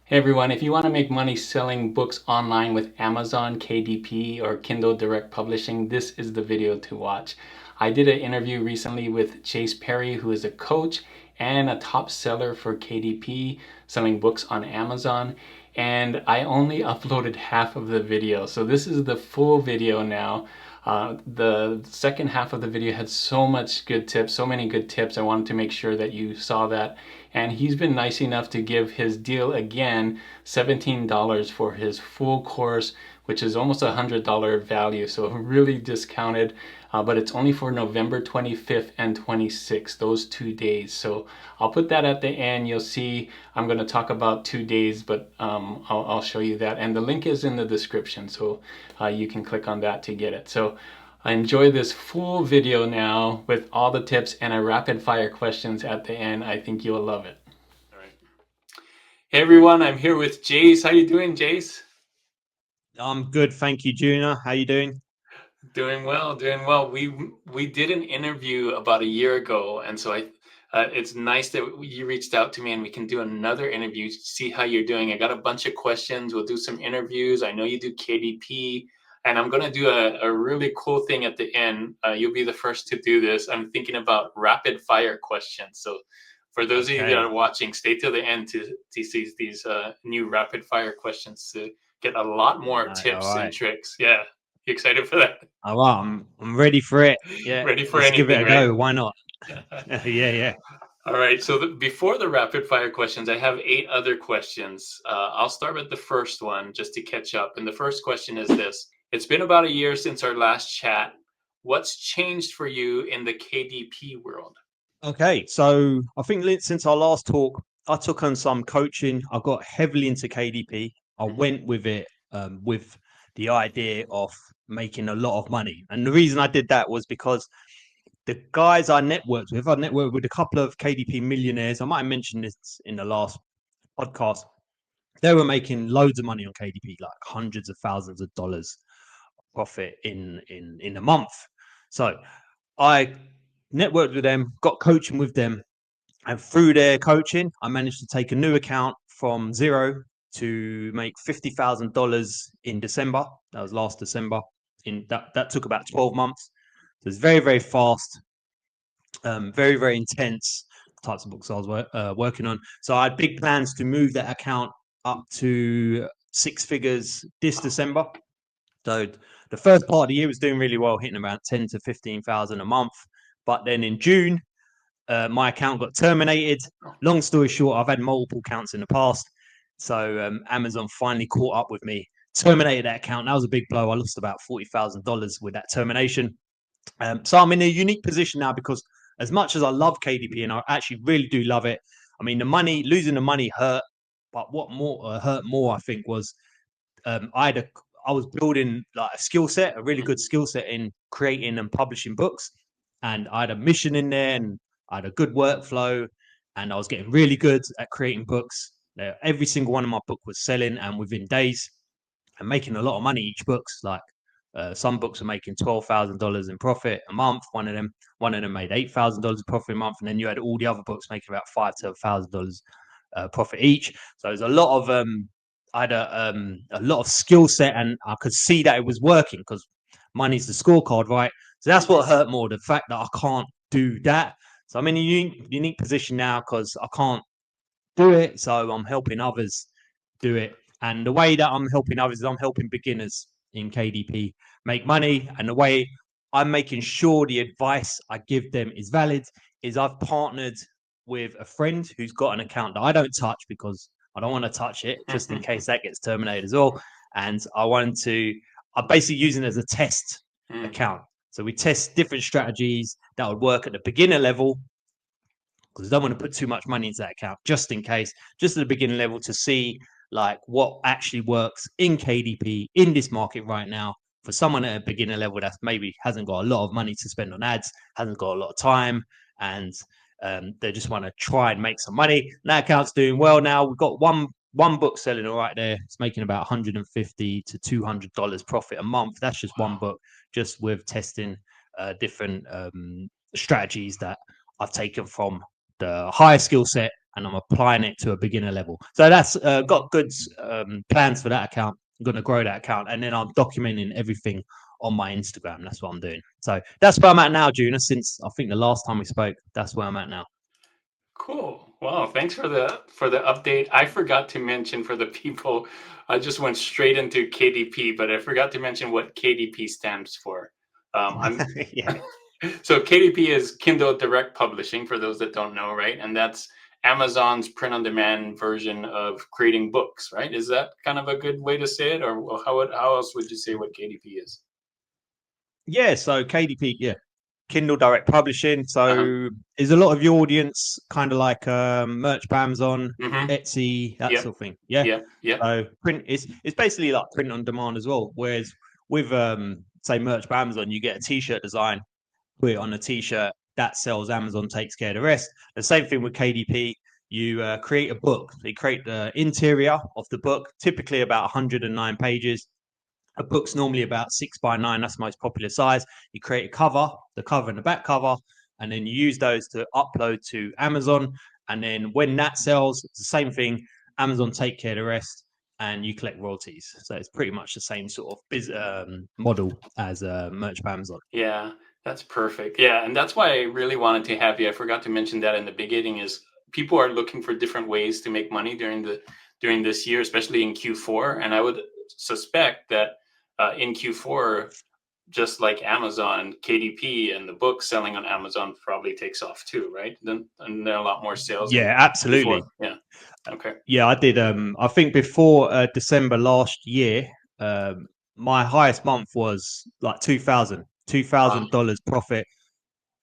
Hey everyone, if you want to make money selling books online with Amazon, KDP, or Kindle Direct Publishing, this is the video to watch. I did an interview recently with Chase Perry, who is a coach and a top seller for KDP, selling books on Amazon, and I only uploaded half of the video. So this is the full video now. The second half of the video had so much good tips, so many good tips. I wanted to make sure that you saw that. And he's been nice enough to give his deal again, $17 for his full course, which is almost $100 value. So really discounted, but it's only for November 25th and 26th, those 2 days. So I'll put that at the end. You'll see I'm going to talk about 2 days, but I'll show you that. And the link is in the description, so you can click on that to get it. So enjoy this full video now with all the tips and a rapid fire questions at the end. I think you'll love it. All right. Hey everyone, I'm here with Jace. How you doing, Jace? I'm good, thank you, Juna. How you doing? Doing well, doing well. We did an interview about a year ago, and so it's nice that you reached out to me, and we can do another interview to see how you're doing. I got a bunch of questions. We'll do some interviews. I know you do KDP, and I'm gonna do a really cool thing at the end. You'll be the first to do this. I'm thinking about rapid fire questions. So for those of you that Okay. are watching, stay till the end to see these new rapid fire questions to get a lot more All tips and right. tricks. Yeah. You excited for that? All right. I'm ready for it. Yeah. Ready for Let's give it anything, a right? go. Why not? Yeah, yeah. All right. So before the rapid fire questions, I have 8 other questions. I'll start with the first one just to catch up. And the first question is this: it's been about a year since our last chat. What's changed for you in the KDP world? Okay. So I think since our last talk, I took on some coaching. I got heavily into KDP. I Mhm. went with it with the idea of making a lot of money. And the reason I did that was because the guys I networked with a couple of KDP millionaires. I might have mentioned this in the last podcast. They were making loads of money on KDP, like hundreds of thousands of dollars profit in a month. So I networked with them, got coaching with them, and through their coaching, I managed to take a new account from zero to make $50,000 in December. That was last December. In that took about 12 months. So it's very very fast, very very intense types of books I was working on. So I had big plans to move that account up to six figures this December. So the first part of the year was doing really well, hitting around 10 to 15,000 a month. But then in June, my account got terminated. Long story short, I've had multiple accounts in the past. So Amazon finally caught up with me, terminated that account. That was a big blow. I lost about $40,000 with that termination. So I'm in a unique position now because as much as I love KDP and I actually really do love it, I mean, losing the money hurt. But what more hurt more, I think, was um, I had a, I was building like a skill set, a really good skill set in creating and publishing books, and I had a mission in there, and I had a good workflow, and I was getting really good at creating books. Every single one of my book was selling, and within days, and making a lot of money each book's like. Some books are making $12,000 in profit a month. One of them made $8,000 profit a month, and then you had all the other books making about $5,000 to $1,000 profit each. So there's a lot of I had a lot of skill set, and I could see that it was working because money's the scorecard, right? So that's what hurt more, the fact that I can't do that. So I'm in a unique position now because I can't do it. So I'm helping others do it. And the way that I'm helping others is I'm helping beginners in KDP make money. And the way I'm making sure the advice I give them is valid is I've partnered with a friend who's got an account that I don't touch because I don't want to touch it just in case that gets terminated as well. And I'm basically using it as a test Mm. account. So we test different strategies that would work at the beginner level because I don't want to put too much money into that account just in case, just at the beginning level to see like what actually works in KDP in this market right now for someone at a beginner level that maybe hasn't got a lot of money to spend on ads, hasn't got a lot of time, and they just want to try and make some money. And that account's doing well now. We've got one book selling all right there. It's making about $150 to $200 profit a month. That's just one book, just with testing different strategies that I've taken from the higher skill set and I'm applying it to a beginner level. So that's got good plans for that account. I'm going to grow that account, and then I'm documenting everything on my Instagram. That's what I'm doing. So that's where I'm at now, Juna. Since I think the last time we spoke, that's where I'm at now. Cool. Wow, thanks for the update. I forgot to mention for the people, I just went straight into KDP, but I forgot to mention what KDP stands for. I'm Yeah. So KDP is Kindle Direct Publishing for those that don't know, right? And that's Amazon's print-on-demand version of creating books, right? Is that kind of a good way to say it, or how else would you say what KDP is? Yeah, so KDP, yeah, Kindle Direct Publishing. Uh-huh. So is a lot of your audience kind of like merch by Amazon, Mm-hmm. Etsy, that Yep. sort of thing? Yeah. Yep. Yep. So print is it's basically like print on demand as well. Whereas with say merch by Amazon, you get a t-shirt design, put it on a t-shirt, that sells, Amazon takes care of the rest. The same thing with KDP. You create a book. So you create the interior of the book, typically about 109 pages. A book's normally about 6 by 9. That's the most popular size. You create a cover, the cover and the back cover, and then you use those to upload to Amazon. And then when that sells, it's the same thing. Amazon take care of the rest, and you collect royalties. So it's pretty much the same sort of model as merch by Amazon. Yeah, that's perfect. Yeah, and that's why I really wanted to have you. I forgot to mention that in the beginning is people are looking for different ways to make money during this year, especially in Q4. And I would suspect that in Q4, just like Amazon, KDP and the book selling on Amazon probably takes off too, right? Then and there are a lot more sales in Yeah, absolutely. Q4. Yeah. Okay. Yeah, I did. I think before December last year, my highest month was like Wow. $2,000 profit,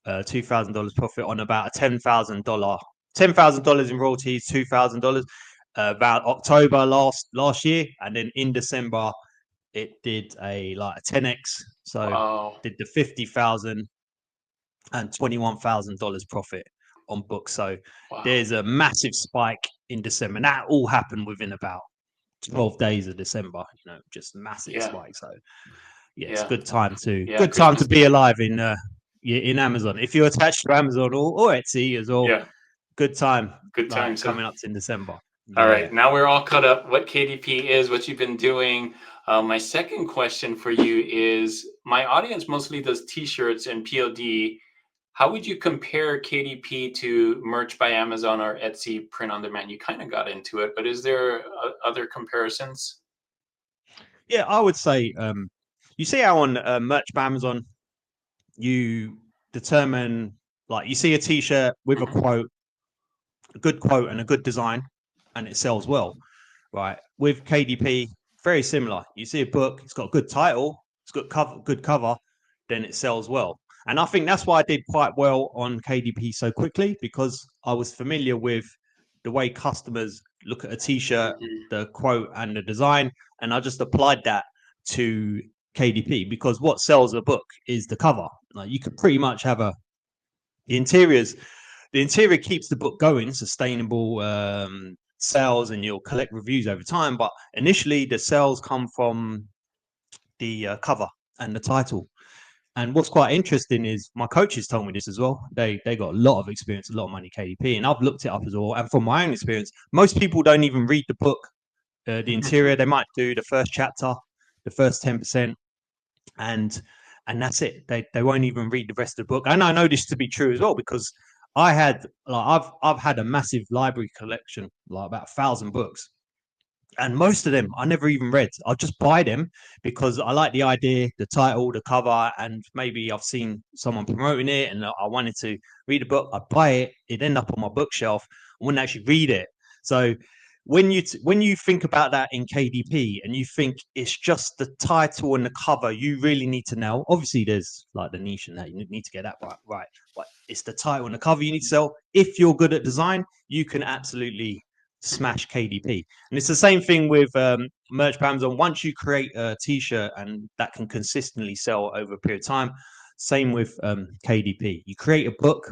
$2,000 profit on about a $10,000 in royalties, $2,000 about October last year, and then in December it did a like a 10x. So Wow. did the 50,000 and $21,000 profit on books. So Wow. there's a massive spike in December, and that all happened within about 12 days of December. Just massive Yeah. spike. So yeah, it's a Yeah. good time to Yeah. to Christmas. be alive in Amazon. If you're attached to Amazon or Etsy as well, Yeah. good time Good like times, huh? coming up in December. All Yeah. right, now we're all caught up. What KDP is, what you've been doing. My second question for you is: my audience mostly does T-shirts and POD. How would you compare KDP to Merch by Amazon or Etsy print on demand? You kind of got into it, but is there other comparisons? Yeah, I would say you see how on merch by Amazon you determine like you see a t-shirt with Mhm. a good quote and a good design and it sells well, right? With KDP, very similar. You see a book, it's got a good title, it's got good cover, then it sells well. And I think that's why I did quite well on KDP so quickly because I was familiar with the way customers look at a t-shirt, Mhm. the quote and the design, and I just applied that to KDP because what sells a book is the cover. Like you could pretty much have the interiors the interior keeps the book going, sustainable sales, and you'll collect reviews over time. But initially, the sales come from the cover and the title. And what's quite interesting is my coaches told me this as well. They got a lot of experience, a lot of money KDP, and I've looked it up as well. And from my own experience, most people don't even read the book, the interior. They might do the first chapter, the first 10%, and that's it. They won't even read the rest of the book. And I know this to be true as well because I've had a massive library collection, like about 1,000 books, and most of them I never even read. I'll just buy them because I like the idea, the title, the cover, and maybe I've seen someone promoting it, and I wanted to read the book. I'd buy it. It'd end up on my bookshelf. I wouldn't actually read it. So when you think about that in KDP and you think it's just the title and the cover, you really need to know. Obviously, there's like the niche and that you need to get that right. But it's the title and the cover you need to sell. If you're good at design, you can absolutely smash KDP. And it's the same thing with merch by Amazon. Once you create a t-shirt and that can consistently sell over a period of time, same with KDP. You create a book,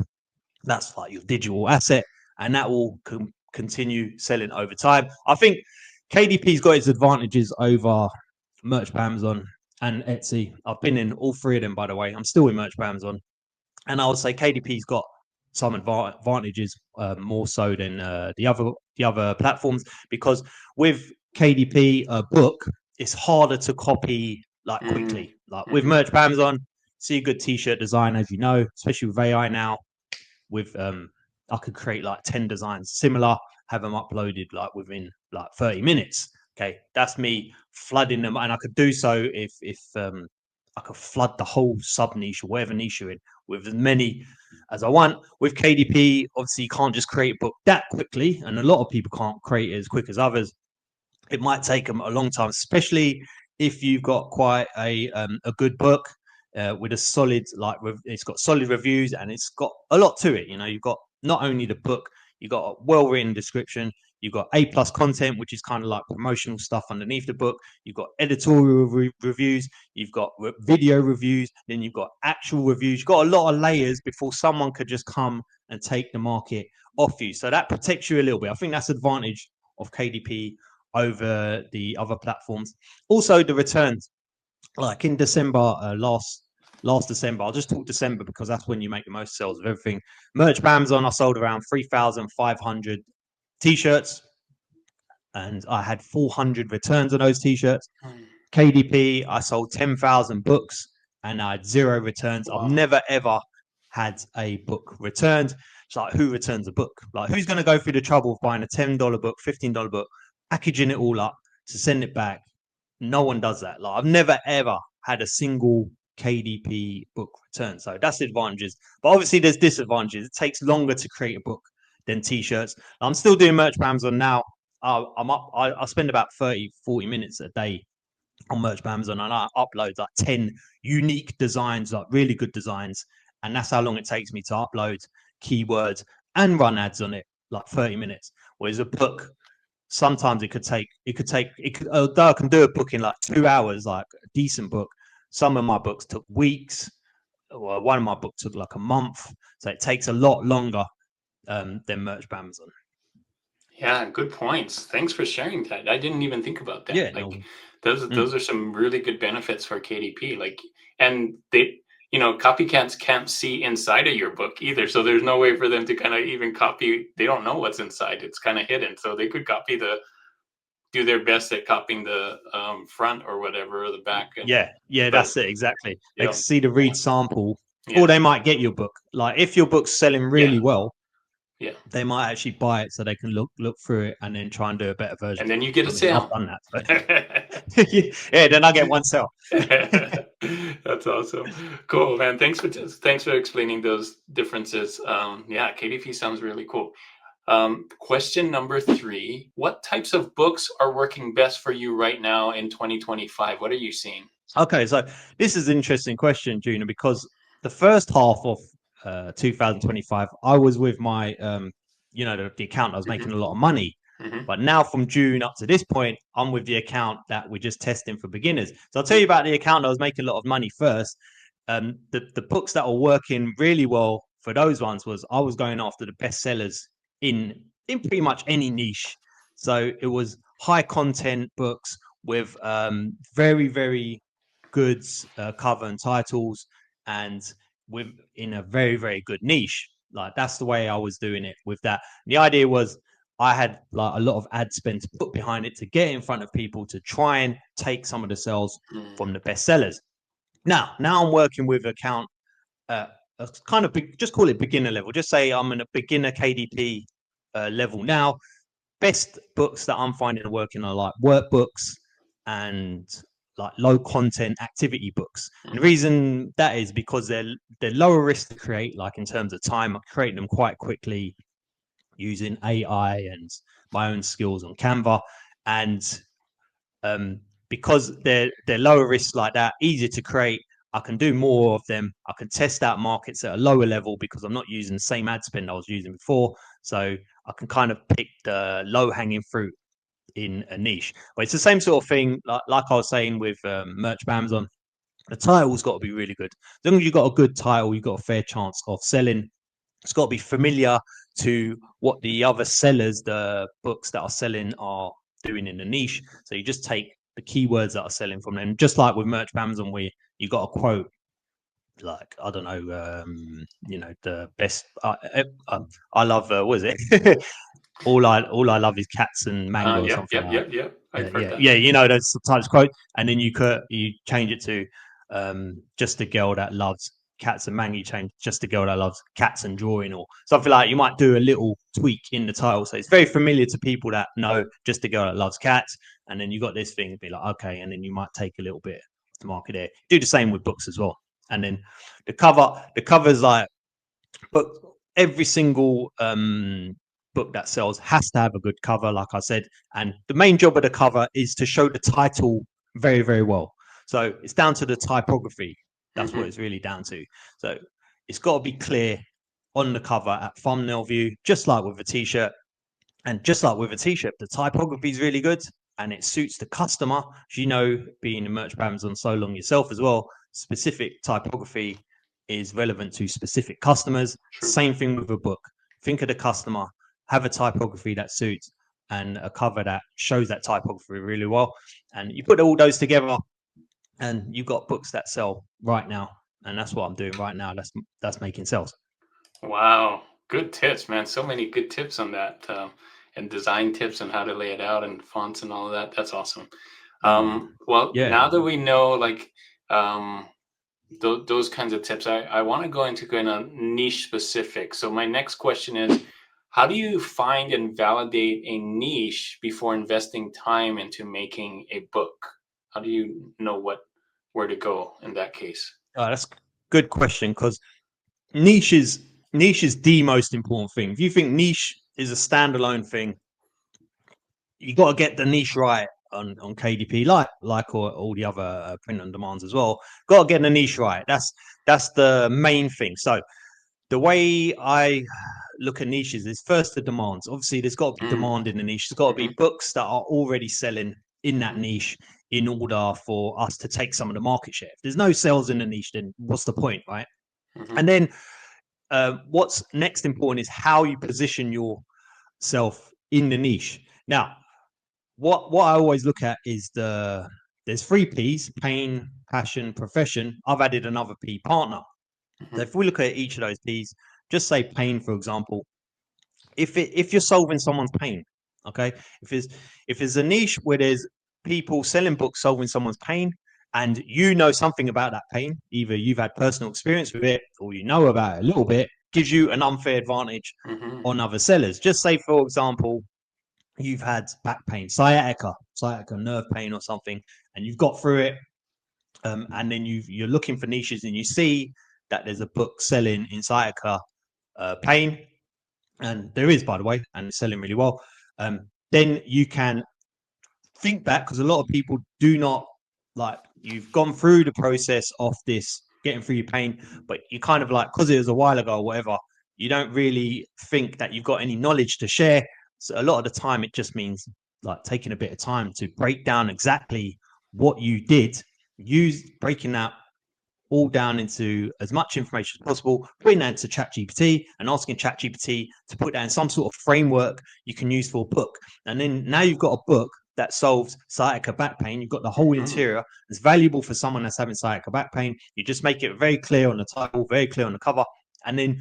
that's like your digital asset, and that will continue selling over time. I think KDP's got its advantages over merch by Amazon and Etsy. I've been in all three of them, by the way. I'm still in merch by Amazon. And I would say KDP's got some advantages more so than the other platforms, because with KDP book, it's harder to copy like Mm, quickly. Like with mm-hmm. merch by Amazon, see a good t-shirt design, as you know, especially with AI now. With I could create like 10 designs similar, have them uploaded like within like 30 minutes. Okay, that's me flooding them, and I could do so if I could flood the whole sub niche or whatever niche you're in with as many as I want. With KDP, obviously you can't just create a book that quickly, and a lot of people can't create it as quick as others. It might take them a long time, especially if you've got quite a good book with a solid it's got solid reviews and it's got a lot to it. You know, you've got not only the book, you've got a well-written description, you've got A+ content, which is kind of like promotional stuff underneath the book. You've got editorial reviews, you've got video reviews, then you've got actual reviews. You've got a lot of layers before someone could just come and take the market off you. So that protects you a little bit. I think that's advantage of KDP over the other platforms. Also, the returns, like in December last December, I'll just talk December because that's when you make the most sales of everything. Merch by Amazon, I sold around 3,500 t-shirts, and I had 400 returns on those t-shirts. Mm. KDP, I sold 10,000 books and I had 0 returns. I've Wow. never ever had a book returned. It's like, who returns a book? Like, who's going to go through the trouble of buying a $10 book, $15 book, packaging it all up to send it back? No one does that. Like, I've never ever had a single KDP book return. So that's the advantages. But obviously, there's disadvantages. It takes longer to create a book than t-shirts. I'm still doing merch by Amazon now. I spend about 30, 40 minutes a day on merch by Amazon, and I upload like 10 unique designs, like really good designs. And that's how long it takes me to upload keywords and run ads on it, like 30 minutes. Whereas a book, sometimes although I can do a book in like 2 hours, like a decent book. Some of my books took weeks. Well, one of my books took like a month. So it takes a lot longer than merch by Amazon. Yeah, good points. Thanks for sharing that. I didn't even think about that. Yeah, Like no. those are some really good benefits for KDP. Like, and they, copycats can't see inside of your book either. So there's no way for them to kind of even copy. They don't know what's inside. It's kind of hidden. So they could do their best at copying the front or whatever, or the back. Yeah, But that's it, exactly. They yeah, can see the read sample, or yeah, they might get your book. Like if your book's selling yeah, really well, yeah. they might actually buy it so they can look through it and then try and do a better version. And then you get a I mean, I've sale. done that. So. Yeah, then I get one sale. That's awesome. Cool, man. Thanks for explaining those differences. Yeah, KDP sounds really cool. Question number 3: what types of books are working best for you right now in 2025? What are you seeing? Okay, so this is an interesting question, Juna, because the first half of 2025, I was with my, the account I was making Hmm. a lot of money. Hmm. But now from June up to this point, I'm with the account that we're just testing for beginners. So I'll tell you about the account that was making a lot of money first. The books that were working really well for those ones was I was going after the best sellers in pretty much any niche. So it was high content books with very, very good cover and titles, and with in a very, very good niche. Like that's the way I was doing it with that. The idea was I had like a lot of ad spend to put behind it to get in front of people to try and take some of the sales from the best sellers. Now I'm working with an account, a kind of just call it beginner level. Just say I'm in a beginner KDP level now. Best books that I'm finding are working are like workbooks and like low content activity books. And the reason that is because they're lower risk to create, like in terms of time. I create them quite quickly using AI and my own skills on Canva, and because they're lower risk like that, easier to create. I can do more of them. I can test out markets at a lower level because I'm not using the same ad spend I was using before. So I can kind of pick the low hanging fruit in a niche. But it's the same sort of thing, like I was saying with merch by Amazon. The title's got to be really good. As long as you've got a good title, you've got a fair chance of selling. It's got to be familiar to what the other sellers, the books that are selling, are doing in the niche. So you just take the keywords that are selling from them. Just like with merch by Amazon, where you got a quote like I don't know, the best. I love what is it? all I love is cats and mango or Yep, something yep, like that. yep, yep. I've heard Yeah, that. yeah, those types of quote, and then you change it to just a girl that loves cats and mango. You change just a girl that loves cats and drawing, or something like that. You might do a little tweak in the title, so it's very familiar to people that know just a girl that loves cats. And then you got this thing, be like, okay, and then you might take a little bit to market there. Do the same with books as well, and then the cover's like, but every single book that sells has to have a good cover, like I said. And the main job of the cover is to show the title very, very well. So it's down to the typography. That's what Hmm. it's really down to. So it's got to be clear on the cover at thumbnail view, just like with a t-shirt. And just like with a t-shirt, the typography is really good and it suits the customer. As you know, being in merch for Amazon so long yourself as well, specific typography is relevant to specific customers. True. Same thing with a book. Think of the customer, have a typography that suits and a cover that shows that typography really well. And you put all those together and you've got books that sell right now. And that's what I'm doing right now. That's making sales. Wow, good tips, man. So many good tips on that, and design tips and how to lay it out and fonts and all of that. That's awesome. Mm. Well, Yeah. now that we know like um, those kinds of tips, I want to go into kind of niche specific. So my next question is, how do you find and validate a niche before investing time into making a book? How do you know where to go in that case? That's a good question because niche is niche is the most important thing. If you think niche is a standalone thing, you got to get the niche right on KDP, like all the other print on demands as well. Got to get the niche right. That's the main thing. So the way I look at niches is first the demands. Obviously, there's got to be Mm, demand in the niche. There's got to be hmm, books that are already selling in that hmm, niche in order for us to take some of the market share. If there's no sales in the niche, then what's the point, right? hmm, And then what's next important is how you position yourself in the niche. Now, what I always look at is there's three P's: pain, passion, profession. I've added another P, partner. So hmm, if we look at each of those P's, just say pain, for example. If you're solving someone's pain, okay, if there's a niche where there's people selling books solving someone's pain, and you know something about that pain, either you've had personal experience with it or you know about it a little bit, gives you an unfair advantage hmm, on other sellers. Just say, for example, you've had back pain, sciatica, nerve pain or something, and you've got through it, and then you're looking for niches and you see that there's a book selling in sciatica pain, and there is, by the way, and it's selling really well. Then you can think back, because a lot of people do not, like, you've gone through the process of this getting through your pain, but you kind of, like, because it was a while ago or whatever, you don't really think that you've got any knowledge to share. So a lot of the time it just means like taking a bit of time to break down exactly what you did, use breaking that all down into as much information as possible, putting that into ChatGPT and asking ChatGPT to put that in some sort of framework you can use for a book. And then now you've got a book that solves sciatica back pain. You've got the whole hmm. interior. It's valuable for someone that's having sciatica back pain. You just make it very clear on the title, very clear on the cover. And then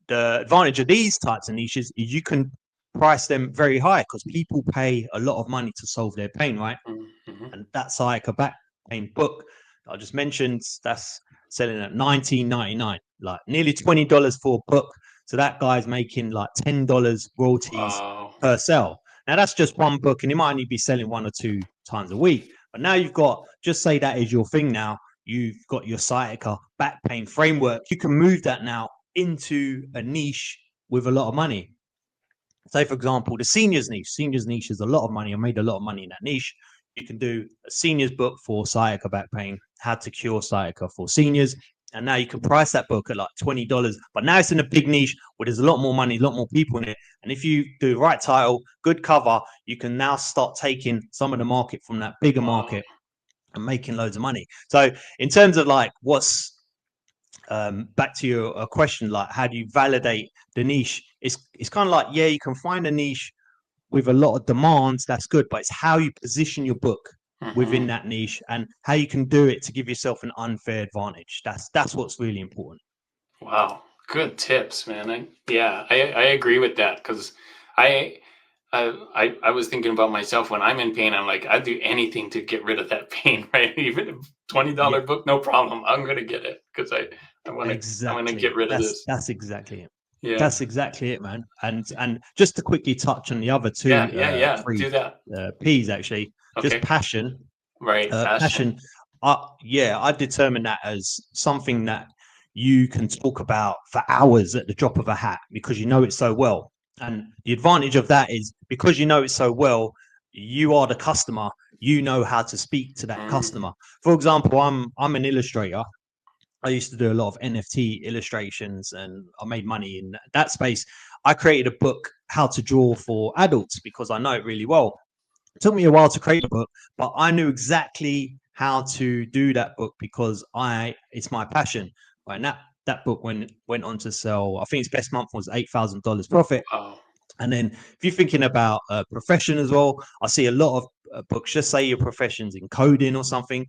the advantage of these types of niches is you can price them very high because people pay a lot of money to solve their pain, right? Mm-hmm. And that sciatica back pain book I just mentioned, that's selling at $19.99, like nearly $20 for a book. So that guy's making like $10 royalties Wow. per sale. Now that's just one book, and he might only be selling one or two times a week. But now you've got, just say that is your thing now. You've got your sciatica back pain framework. You can move that now into a niche with a lot of money. Say, for example, the seniors niche. Seniors niche is a lot of money. I made a lot of money in that niche. You can do a seniors book for sciatica back pain, how to cure sciatica for seniors. And now you can price that book at like $20. But now it's in a big niche where there's a lot more money, a lot more people in it. And if you do the right title, good cover, you can now start taking some of the market from that bigger Wow. market and making loads of money. So in terms of like what's back to your question, like how do you validate the niche? It's kind of like, yeah, you can find a niche with a lot of demands. That's good, but it's how you position your book. within Mm-hmm. that niche, and how you can do it to give yourself an unfair advantage. That's what's really important. Wow, good tips, man. I agree with that because I, I was thinking about myself when I'm in pain. I'm like, I'd do anything to get rid of that pain, right? Even a Yeah, $20 book, no problem. I'm gonna get it because I want to get exactly. rid of That's this. that's exactly it. Yeah, That's exactly it, man. And just to quickly touch on the other yeah, two yeah, yeah. three Do that. P's, actually, just Okay, passion. right. Passion. Passion. Yeah, I determine that as something that you can talk about for hours at the drop of a hat because you know it so well. And the advantage of that is because you know it so well, you are the customer. You know how to speak to that Mm, customer. For example, I'm an illustrator. I used to do a lot of NFT illustrations and I made money in that space. I created a book, How to Draw for Adults, because I know it really well. It took me a while to create a book, but I knew exactly how to do that book because it's my passion. Right. And that book went on to sell, I think its best month was $8,000 profit. wow. And then if you're thinking about a profession as well, I see a lot of books, just say your profession's in coding or something.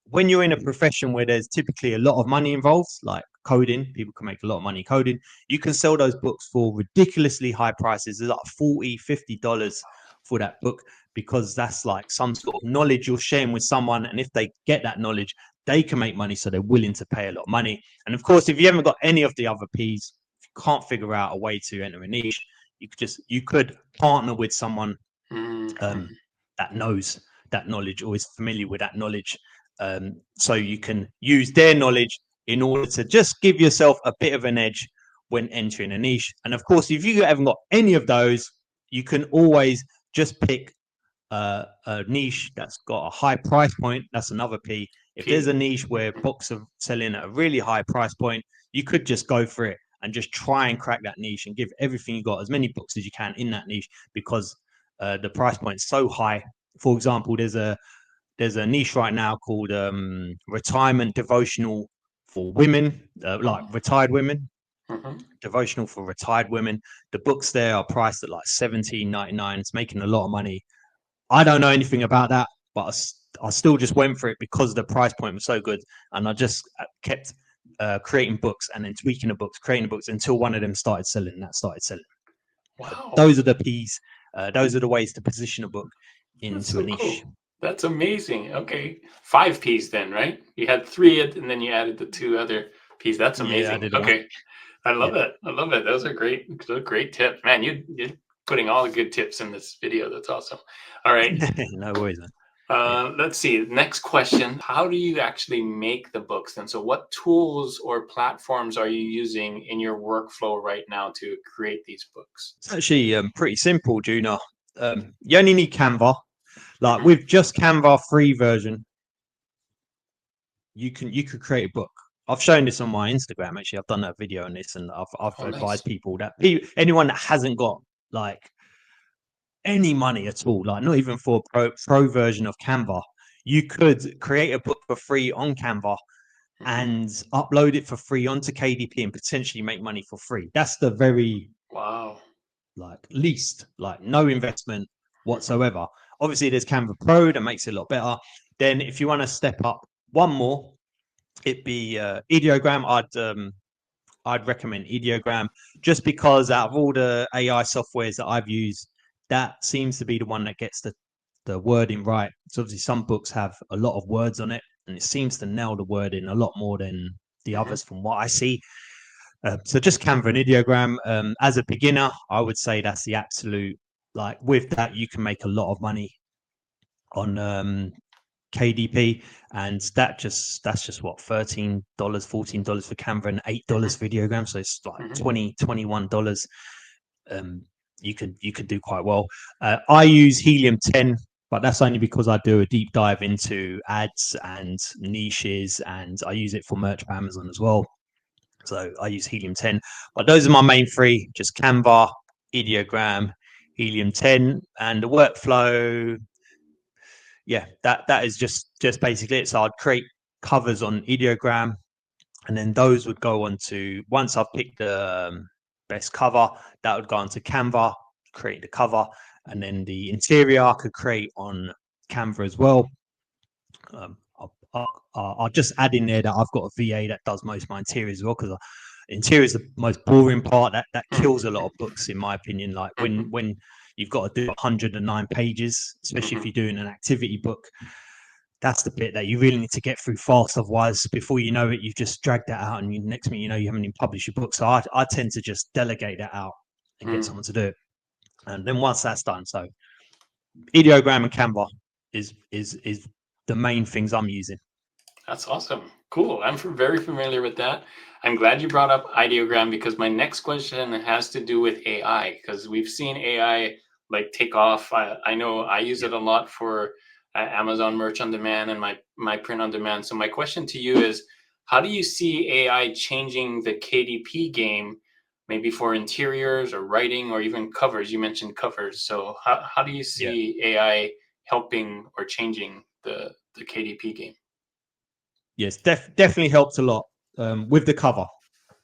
When you're in a profession where there's typically a lot of money involved, like coding, people can make a lot of money coding. You can sell those books for ridiculously high prices. There's like $40, $50 for that book because that's like some sort of knowledge you're sharing with someone. And if they get that knowledge, they can make money. So they're willing to pay a lot of money. And of course, if you haven't got any of the other P's, if you can't figure out a way to enter a niche, you could partner with someone Mm-hmm. um, that knows that knowledge or is familiar with that knowledge. So you can use their knowledge in order to just give yourself a bit of an edge when entering a niche. And of course, if you haven't got any of those, you can always just pick a niche that's got a high price point. That's another P. If there's a P. niche where books are selling at a really high price point, you could just go for it and just try and crack that niche and give everything you got, as many books as you can in that niche, because the price point is so high. For example, there's a niche right now called retirement devotional for women, like retired women, Mm-hmm. devotional for retired women. The books there are priced at like 17.99. It's making a lot of money. I don't know anything about that, but I still just went for it because the price point was so good, and I just kept creating books and then tweaking the books, creating the books until one of them started selling. And that started selling. Wow. Those are the P's. Those are the ways to position a book That's into a so niche. cool. That's amazing. Okay. Five P's then, right? You had three and then you added the two other P's. That's Yeah, I amazing. did it. Okay. I Yeah, love it. I love it. Those are great. Those are great tips. Man, you're putting all the good tips in this video. That's awesome. All right. no worries, man. Yeah. Let's see. Next question. How do you actually make the books then? So what tools or platforms are you using in your workflow right now to create these books? It's actually pretty simple, Juna. You only need Canva. Like Hmm. with just Canva free version, you could create a book. I've shown this on my Instagram. Actually, I've done a video on this, and I've Oh, nice. advised people that anyone that hasn't got like any money at all, like not even for a pro version of Canva, you could create a book for free on Canva Hmm. and upload it for free onto KDP and potentially make money for free. That's the very Wow. like least, like no investment Hmm. whatsoever. Obviously, there's Canva Pro that makes it a lot better. Then, if you want to step up one more, it'd be Ideogram. I'd recommend Ideogram just because out of all the AI softwares that I've used, that seems to be the one that gets the wording right. So obviously some books have a lot of words on it, and it seems to nail the wording a lot more than the Hmm. others from what I see. So just Canva and Ideogram. As a beginner, I would say that's the absolute, like with that you can make a lot of money on KDP, and that's just what $13, $14 for Canva and $8 for Ideogram. So it's like Hmm. 20, $21. Um, you could do quite well. I use Helium 10, but that's only because I do a deep dive into ads and niches, and I use it for merch for Amazon as well. So I use Helium 10. But those are my main three: just Canva, Ideogram, Helium 10, and the workflow. Yeah, that is just basically it. So I'd create covers on Ideogram, and then those would go on to, once I've picked the best cover, that would go onto Canva, create the cover, and then the interior I could create on Canva as well. I'll just add in there that I've got a VA that does most of my interiors as well, because interior is the most boring part. That kills a lot of books, in my opinion. Like when you've got to do 109 pages, especially if you're doing an activity book, that's the bit that you really need to get through fast. Otherwise, before you know it, you've just dragged that out, and next thing you know, you haven't even published your book. So I tend to just delegate that out and get someone to do it. And then once that's done, so ideogram and Canva is the main things I'm using. That's awesome. Cool. I'm very familiar with that. I'm glad you brought up ideogram, because my next question has to do with AI, because we've seen AI like take off. I know I use it a lot for Amazon Merch on Demand and my print on demand. So my question to you is, how do you see AI changing the KDP game, maybe for interiors or writing or even covers? You mentioned covers. So how do you see AI helping or changing the KDP game? Yes, definitely helped a lot with the cover.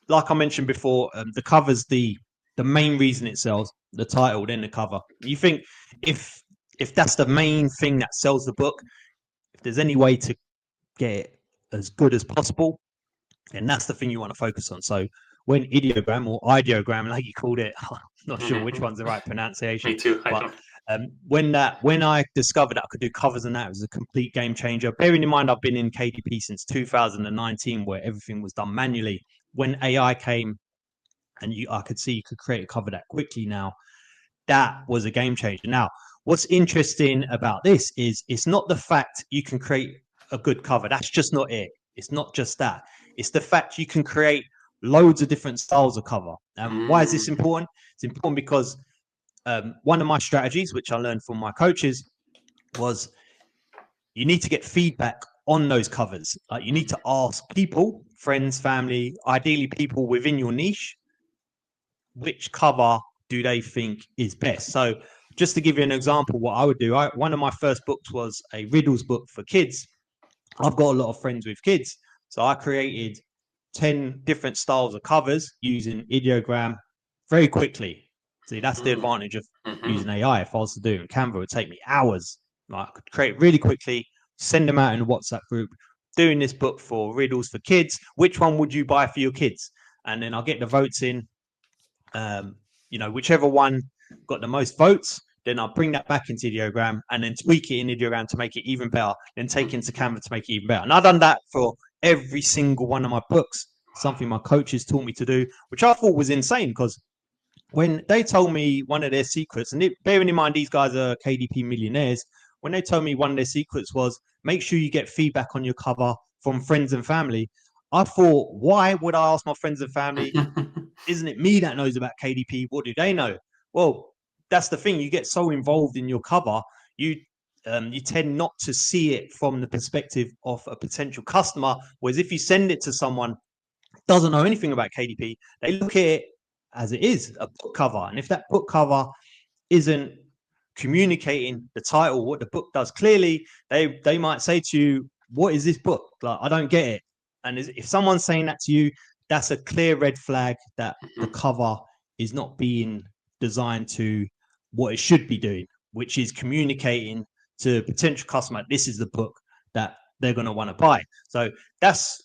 Like I mentioned before, the cover's the main reason it sells. The title, then the cover. You think if that's the main thing that sells the book, if there's any way to get it as good as possible, and that's the thing you want to focus on. So when ideogram or ideogram, like you called it, I'm not sure which one's the right pronunciation. Me too. But when I discovered that I could do covers and that, it was a complete game changer. Bearing in mind, I've been in KDP since 2019, where everything was done manually. When AI came and I could see you could create a cover that quickly now, that was a game changer. Now, what's interesting about this is it's not the fact you can create a good cover. That's just not it. It's not just that. It's the fact you can create loads of different styles of cover. Why is this important? It's important because one of my strategies, which I learned from my coaches, was you need to get feedback on those covers. Like you need to ask people, friends, family, ideally people within your niche, which cover do they think is best. So just to give you an example, what I would do, one of my first books was a riddles book for kids. I've got a lot of friends with kids, so I created 10 different styles of covers using ideogram very quickly. See, that's the advantage of using AI. If I was to do it in Canva, it would take me hours. Like, I could create really quickly, send them out in a WhatsApp group, doing this book for riddles for kids. Which one would you buy for your kids? And then I'll get the votes in. Whichever one got the most votes, then I'll bring that back into ideogram and then tweak it in ideogram to make it even better, then take it into Canva to make it even better. And I've done that for every single one of my books, something my coaches taught me to do, which I thought was insane, because when they told me one of their secrets, and bearing in mind these guys are KDP millionaires, when they told me one of their secrets was make sure you get feedback on your cover from friends and family, I thought, why would I ask my friends and family? Isn't it me that knows about KDP? What do they know? Well, that's the thing. You get so involved in your cover, you tend not to see it from the perspective of a potential customer. Whereas if you send it to someone who doesn't know anything about KDP, they look at it as it is, a book cover. And if that book cover isn't communicating the title, what the book does clearly, they might say to you, what is this book? Like, I don't get it. And if someone's saying that to you, that's a clear red flag that the cover is not being designed to what it should be doing, which is communicating to potential customer, this is the book that they're going to want to buy. So that's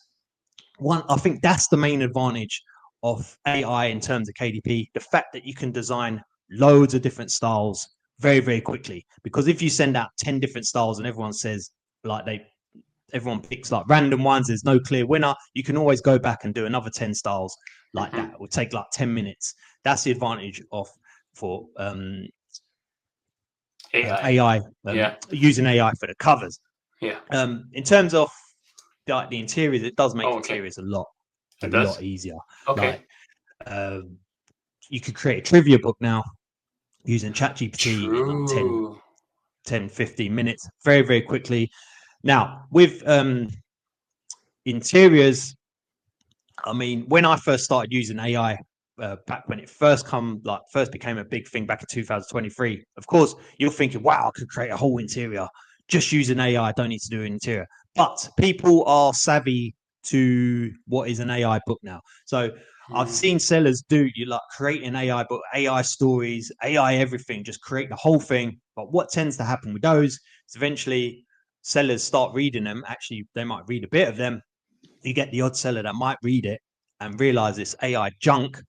one. I think that's the main advantage of AI in terms of KDP, the fact that you can design loads of different styles very, very quickly. Because if you send out 10 different styles and everyone says everyone picks like random ones, there's no clear winner, you can always go back and do another 10 styles like that. It will take like 10 minutes. That's the advantage for AI, using AI for the covers. In terms of like the interiors, it does make interiors a lot easier. Okay. Like you could create a trivia book now using ChatGPT in like 10, 15 minutes, very, very quickly. Now, with interiors, I mean, when I first started using AI, back when it first became a big thing back in 2023, of course, you're thinking, wow, I could create a whole interior just using AI. I don't need to do an interior. But people are savvy to what is an AI book now. So I've seen sellers create an AI book, AI stories, AI everything, just create the whole thing. But what tends to happen with those is eventually sellers start reading them, actually they might read a bit of them. You get the odd seller that might read it and realize it's AI junk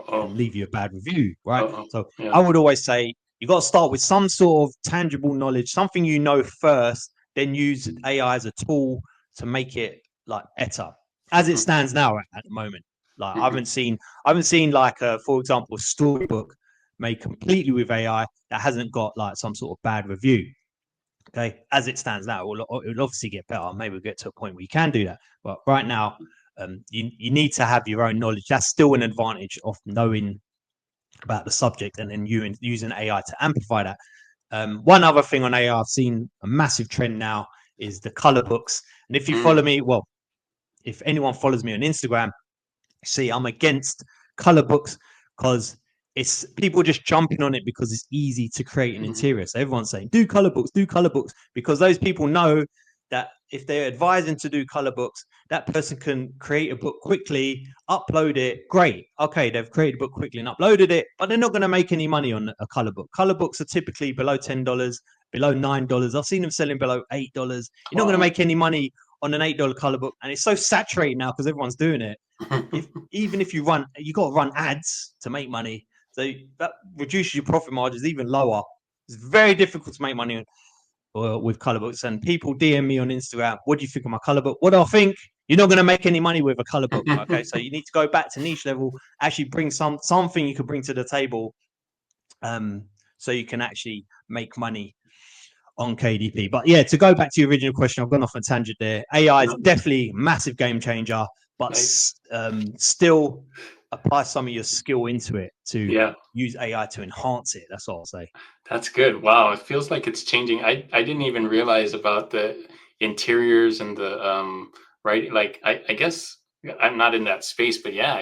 and leave you a bad review, right? So Yeah. I would always say you got to start with some sort of tangible knowledge, something you know first, then use AI as a tool to make it like better as it stands now at the moment. Like I haven't seen like for example, a storybook made completely with AI that hasn't got like some sort of bad review. Okay, as it stands now, it will obviously get better. Maybe we'll get to a point where you can do that, but right now, you need to have your own knowledge. That's still an advantage of knowing about the subject and then you using AI to amplify that. One other thing on AI, I've seen a massive trend now is the color books. And if you follow me, well, if anyone follows me on Instagram, see, I'm against color books because it's people just jumping on it because it's easy to create an interior. So everyone's saying, do color books, because those people know that if they're advising to do color books, that person can create a book quickly, upload it. Great. Okay, they've created a book quickly and uploaded it, but they're not going to make any money on a color book. Color books are typically below $10, below $9. I've seen them selling below $8. You're not going to make any money on an $8 color book. And it's so saturated now because everyone's doing it. Even if you got to run ads to make money. So that reduces your profit margins even lower. It's very difficult to make money with color books. And people DM me on Instagram, what do you think of my color book? What do I think? You're not going to make any money with a color book. Okay. So you need to go back to niche level, actually bring something you can bring to the table. So you can actually make money on KDP. But yeah, to go back to your original question, I've gone off on a tangent there. AI is definitely a massive game changer, but still apply some of your skill into it to use AI to enhance it. That's all I'll say. That's good. Wow. It feels like it's changing. I didn't even realize about the interiors and the right. Like I guess I'm not in that space, but yeah,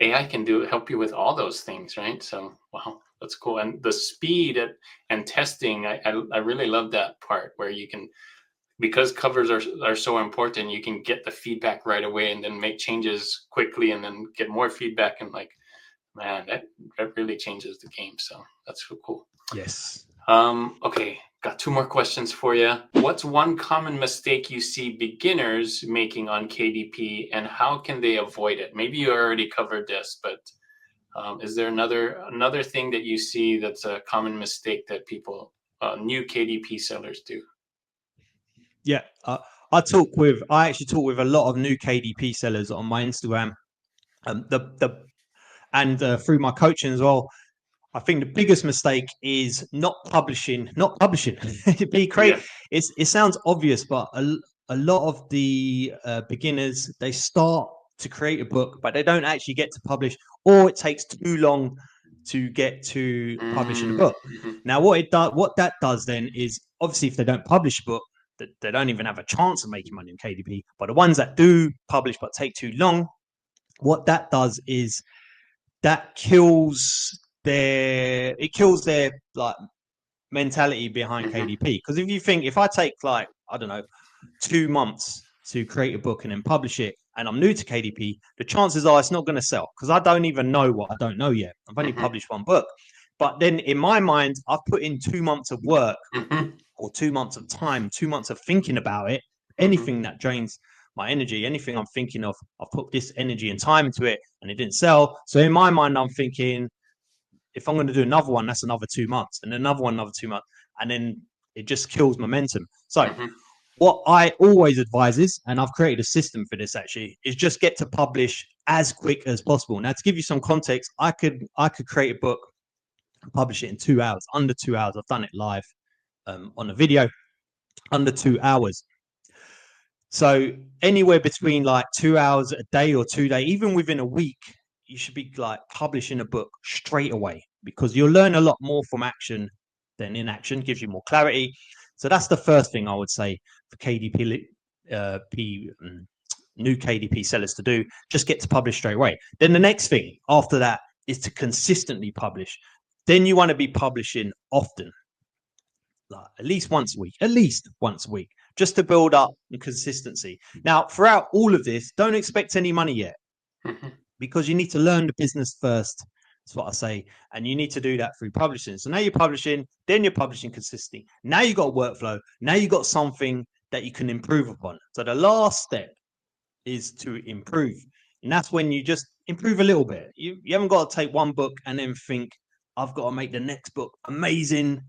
AI can help you with all those things, right? So wow, that's cool. And the speed and testing, I really love that part where you can, because covers are so important, you can get the feedback right away and then make changes quickly and then get more feedback, and like, man, that really changes the game. So that's so cool. Yes. Okay, got two more questions for you. What's one common mistake you see beginners making on KDP, and how can they avoid it? Maybe you already covered this, but is there another thing that you see that's a common mistake that people, new KDP sellers do? Yeah, I actually talk with a lot of new KDP sellers on my Instagram, and through my coaching as well. I think the biggest mistake is not publishing. Be great. Yeah. It sounds obvious, but a lot of the beginners, they start to create a book, but they don't actually get to publish, or it takes too long to get to publishing a book. Now, what that does then is, obviously, if they don't publish a book, they don't even have a chance of making money in KDP. But the ones that do publish but take too long, what that does is that kills their like mentality behind KDP. Because if you think, if I take like, I don't know, 2 months to create a book and then publish it, and I'm new to KDP, the chances are it's not going to sell because I don't even know what I don't know yet. I've only published one book. But then in my mind, I've put in 2 months of work or 2 months of time, 2 months of thinking about it. Anything that drains my energy, anything I'm thinking of, I've put this energy and time into it and it didn't sell. So in my mind, I'm thinking, if I'm going to do another one, that's another 2 months, and another one, another 2 months. And then it just kills momentum. So what I always advise is, and I've created a system for this actually, is just get to publish as quick as possible. Now, to give you some context, I could create a book and publish it in 2 hours, under 2 hours. I've done it live on a video, under 2 hours. So anywhere between like 2 hours a day or 2 days, even within a week, you should be like publishing a book straight away, because you'll learn a lot more from action than inaction. Gives you more clarity. So that's the first thing I would say for KDP, new KDP sellers to do. Just get to publish straight away. Then the next thing after that is to consistently publish. Then you want to be publishing often, like at least once a week, just to build up consistency. Now, throughout all of this, don't expect any money yet, because you need to learn the business first That's what I say. And you need to do that through publishing. So now you're publishing, then you're publishing consistently. Now you got a workflow. Now you got something that you can improve upon. So the last step is to improve. And that's when you just improve a little bit. You haven't got to take one book and then think, I've got to make the next book amazing,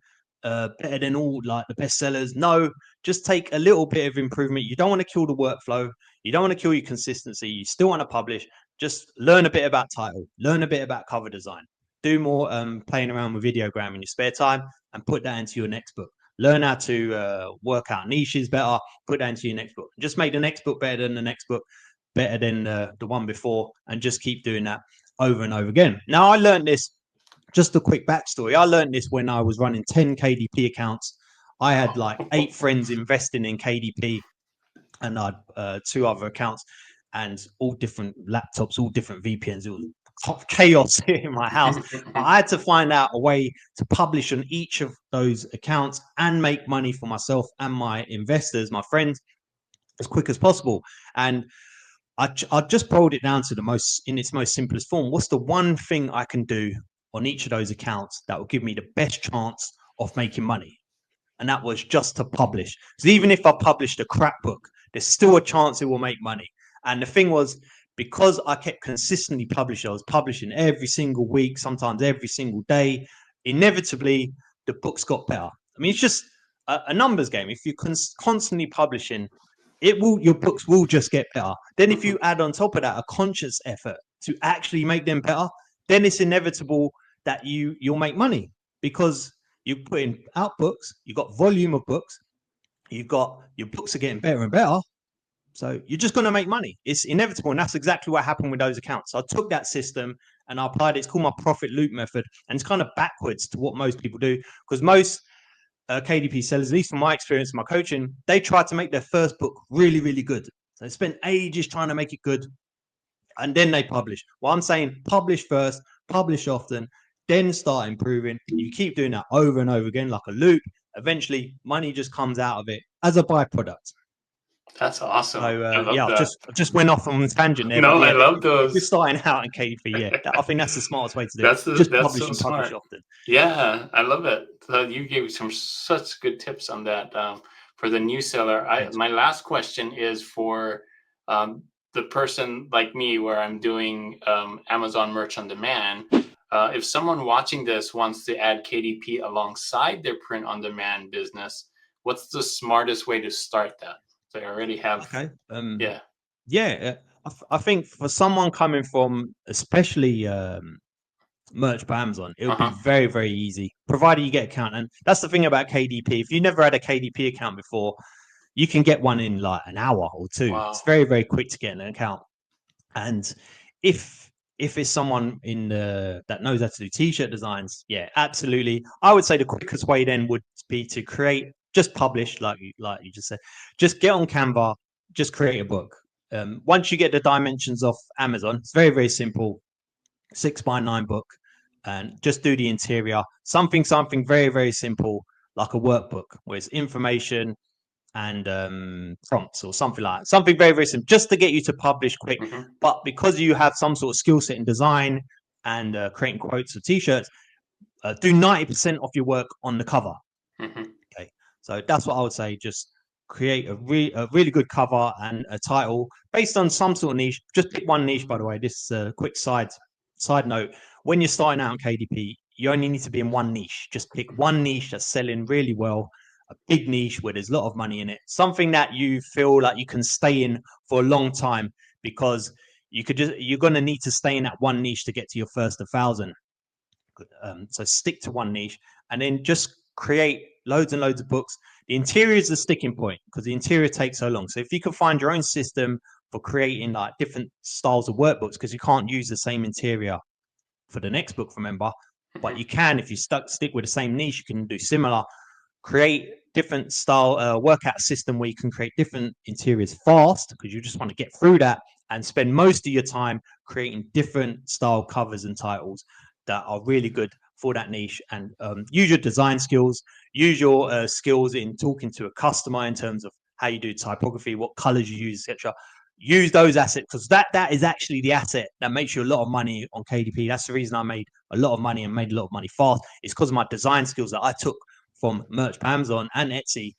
better than all like the bestsellers. No, just take a little bit of improvement. You don't want to kill the workflow. You don't want to kill your consistency. You still want to publish. Just learn a bit about title, learn a bit about cover design, do more playing around with videogram in your spare time and put that into your next book. Learn how to work out niches better, put that into your next book. Just make the next book better than the next book, better than the one before, and just keep doing that over and over again. Now, I learned this, just a quick backstory. I learned this when I was running 10 KDP accounts. I had like 8 friends investing in KDP, and I had 2 other accounts, and all different laptops, all different VPNs. It was chaos here in my house. But I had to find out a way to publish on each of those accounts and make money for myself and my investors, my friends, as quick as possible. And I just boiled it down to in its most simplest form. What's the one thing I can do on each of those accounts that will give me the best chance of making money? And that was just to publish. So even if I published a crap book, there's still a chance it will make money. And the thing was, because I kept consistently publishing, I was publishing every single week, sometimes every single day, inevitably the books got better. I mean, it's just a numbers game. If you're constantly publishing, your books will just get better. Then if you add on top of that a conscious effort to actually make them better, then it's inevitable that you'll make money, because you put in out books, you've got volume of books, you've got your books are getting better and better. So you're just going to make money. It's inevitable. And that's exactly what happened with those accounts. So I took that system and I applied it. It's called my profit loop method. And it's kind of backwards to what most people do, because most KDP sellers, at least from my experience, my coaching, they try to make their first book really, really good. So they spend ages trying to make it good, and then they publish. Well, I'm saying publish first, publish often, then start improving. You keep doing that over and over again, like a loop. Eventually, money just comes out of it as a byproduct. That's awesome. So I love yeah, that. I just went off on a tangent there. No, But yeah, I love if those. you're starting out in KDP, yeah, I think that's the smartest way to do it. That's Publish so and smart. publish often. Yeah, I love it. So you gave such good tips on that for the new seller. My last question is for the person like me, where I'm doing Amazon merch on demand. If someone watching this wants to add KDP alongside their print on demand business, what's the smartest way to start that? So I already have. Okay. Yeah. I think for someone coming from especially merch by Amazon, it would be very, very easy, provided you get an account. And that's the thing about KDP. If you never had a KDP account before, you can get one in like an hour or 2. Wow. It's very, very quick to get an account. And if it's someone that knows how to do t-shirt designs, yeah, absolutely. I would say the quickest way then would be to just publish, like you just said. Just get on Canva, just create a book. Once you get the dimensions off Amazon, it's very, very simple. 6x9 book, and just do the interior. Something very, very simple, like a workbook, where it's information and prompts or something like that. Something very, very simple, just to get you to publish quick. But because you have some sort of skill set in design and creating quotes for t-shirts, do 90% of your work on the cover. Okay, so that's what I would say. Just create a really good cover and a title based on some sort of niche. Just pick one niche, by the way. This is a quick side note. When you're starting out on KDP, you only need to be in one niche. Just pick one niche that's selling really well, a big niche where there's a lot of money in it, something that you feel like you can stay in for a long time, because you're going to need to stay in that one niche to get to your first 1,000. So stick to one niche and then just create loads and loads of books. The interior is the sticking point, because the interior takes so long. So if you can find your own system for creating like different styles of workbooks, because you can't use the same interior for the next book, remember, but you can, if you stick with the same niche, you can do similar, create different style, work out a system where you can create different interiors fast, because you just want to get through that and spend most of your time creating different style covers and titles that are really good for that niche. And use your design skills, use your skills in talking to a customer in terms of how you do typography, what colors you use, etc. use those assets, because that is actually the asset that makes you a lot of money on KDP. That's the reason I made a lot of money and made a lot of money fast. It's because of my design skills that I took from merch by Amazon and Etsy,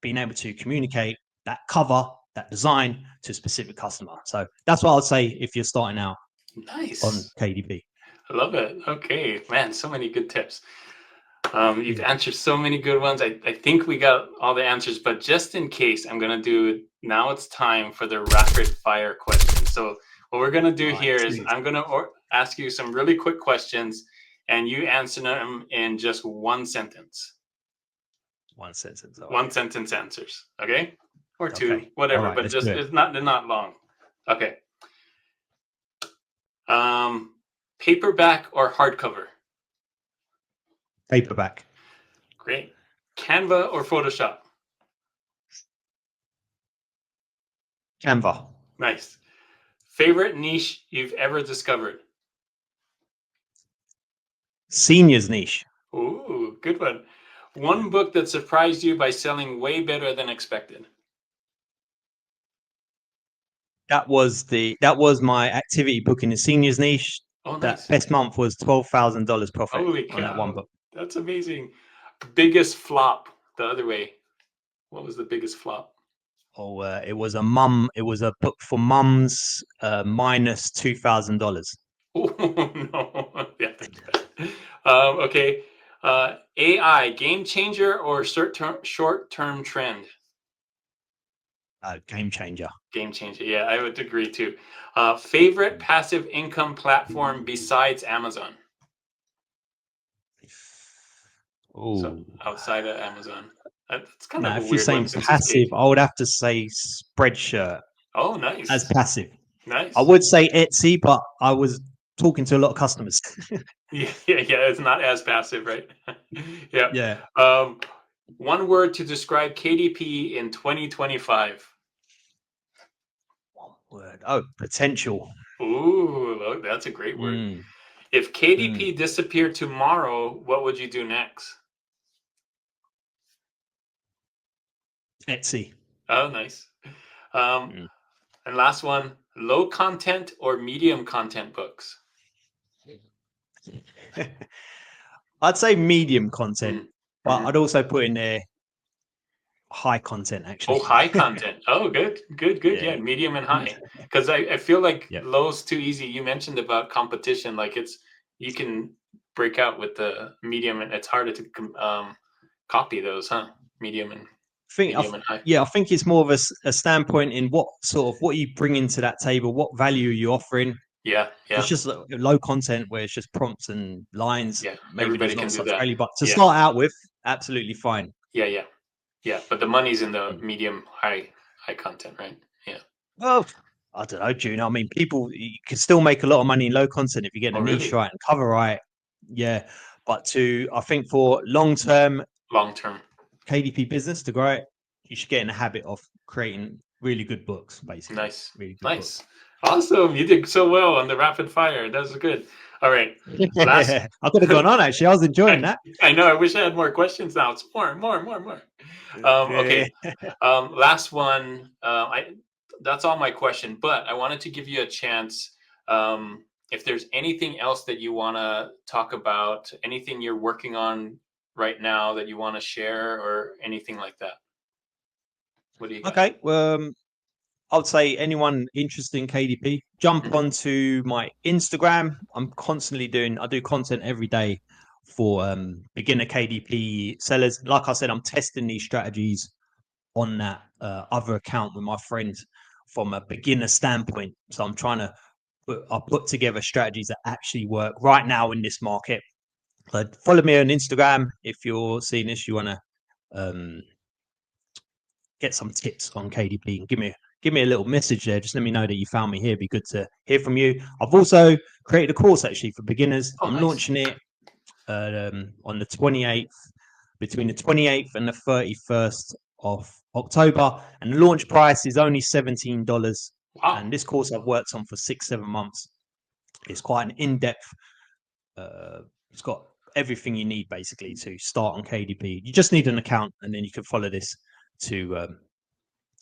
being able to communicate that cover, that design to a specific customer. So that's what I would say if you're starting out on Nice. KDP. I love it. Okay, man, so many good tips. You've answered so many good ones. I think we got all the answers, but just in case, I'm going to do, now it's time for the rapid fire questions. So what we're going to do here is I'm going to ask you some really quick questions and you answer them in just one sentence. One sentence. One sentence answers. Okay. Or two, Okay. whatever, Right, but just, they're not long. Okay. Paperback or hardcover? Paperback. Great. Canva or Photoshop? Canva. Nice. Favorite niche you've ever discovered? Seniors niche. Ooh, good one. One book that surprised you by selling way better than expected? That was my activity book in the seniors niche. Oh, nice. That best month was $12,000 profit on that one book. That's amazing. Biggest flop the other way. What was the biggest flop? Oh, it was a mum. It was a book for mums, minus $2,000. Oh no. Yeah. Okay. AI, game changer or short-term trend? Game changer. Game changer. Yeah, I would agree too. Favorite passive income platform besides Amazon? Oh, So outside of Amazon. That's kind of a if you're weird saying one since it's passive, paid. I would have to say Spreadshirt Oh, nice. as passive. Nice. I would say Etsy, but I was talking to a lot of customers. Yeah. It's not as passive, right? Yeah. Yeah. One word to describe KDP in 2025. One word. Oh, potential. Ooh, look, that's a great word. If KDP disappeared tomorrow, what would you do next? Etsy. Oh, nice. And last one, low content or medium content books? I'd say medium content, but I'd also put in there high content, actually. Oh, high content. Oh, good. Yeah, medium and high. Because I feel like low's too easy. You mentioned about competition. Like you can break out with the medium, and it's harder to copy those, huh? Medium and high. Yeah, I think it's more of a standpoint in what you bring into that table, what value you're offering. Yeah. It's just low content where it's just prompts and lines. Yeah, Maybe everybody there's not can do such that. value, but to start out with, absolutely fine. Yeah. But the money's in the medium high content, right? Yeah. Well, I don't know, June. I mean, you can still make a lot of money in low content if you get the niche right and cover right. Yeah, but I think for long term KDP business to grow it, you should get in the habit of creating really good books, basically. Nice. Really good Nice. Books. Awesome. You did so well on the rapid fire. That was good. All right. I could have gone on, actually. I was enjoying that. I know. I wish I had more questions now. It's more. Okay. Last one. That's all my question, but I wanted to give you a chance. If there's anything else that you want to talk about, anything you're working on right now that you want to share or anything like that. What do you got? Okay. I would say anyone interested in KDP, jump onto my Instagram. I do content every day for beginner KDP sellers. Like I said, I'm testing these strategies on that other account with my friend from a beginner standpoint. So I'm trying to put together strategies that actually work right now in this market. Follow me on Instagram if you're seeing this. You want to get some tips on KDP and give me a little message there. Just let me know that you found me here. It'd be good to hear from you. I've also created a course actually for beginners. I'm launching it on the 28th, between the 28th and the 31st of October, and the launch price is only $17. Wow. And this course I've worked on for 6-7 months. It's quite an in-depth. It's got everything you need basically to start on KDP. You just need an account, and then you can follow this to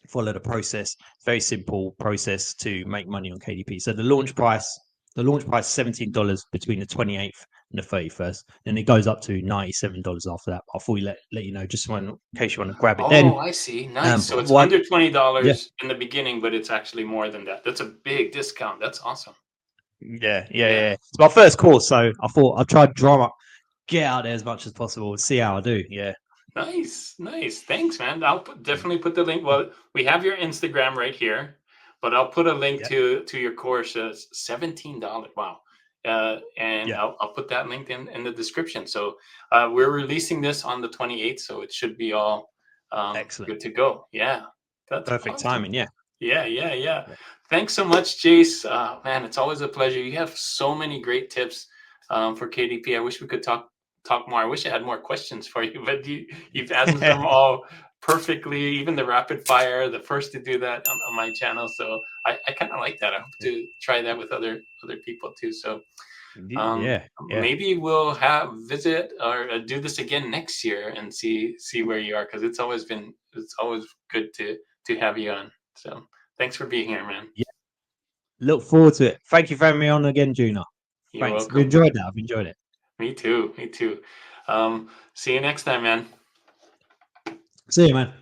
follow the process. Very simple process to make money on KDP. So the launch price is $17 between the 28th and the 31st. Then it goes up to $97 after that. I'll fully let you know, just in case you want to grab it then. Oh, I see. Nice. So it's What? under Yeah, $20 in the beginning, but it's actually more than that. That's a big discount. That's awesome. yeah. It's my first course, so I thought I'd try to drum up, get out there as much as possible, and see how I do. Yeah. Nice, nice. Thanks, man. Definitely put the link. Well, we have your Instagram right here, but I'll put a link Yeah. to your course. It's $17. Wow. And Yeah. I'll put that link in the description. So we're releasing this on the 28th, so it should be all Excellent. good to go. Yeah, that's Perfect awesome. timing. Yeah. Yeah. Thanks so much, Jace. Man, it's always a pleasure. You have so many great tips for KDP. I wish we could talk more. I wish I had more questions for you, but you've answered them all perfectly. Even the rapid fire, the first to do that on my channel. So I kind of like that. I hope to try that with other people too. So Yeah. maybe we'll visit or do this again next year and see where you are, because it's always good to have you on. So thanks for being here, man. Yeah. Look forward to it. Thank you for having me on again, Juna. You're Thanks. welcome. I've enjoyed it. Me too. See you next time, man. See you, man.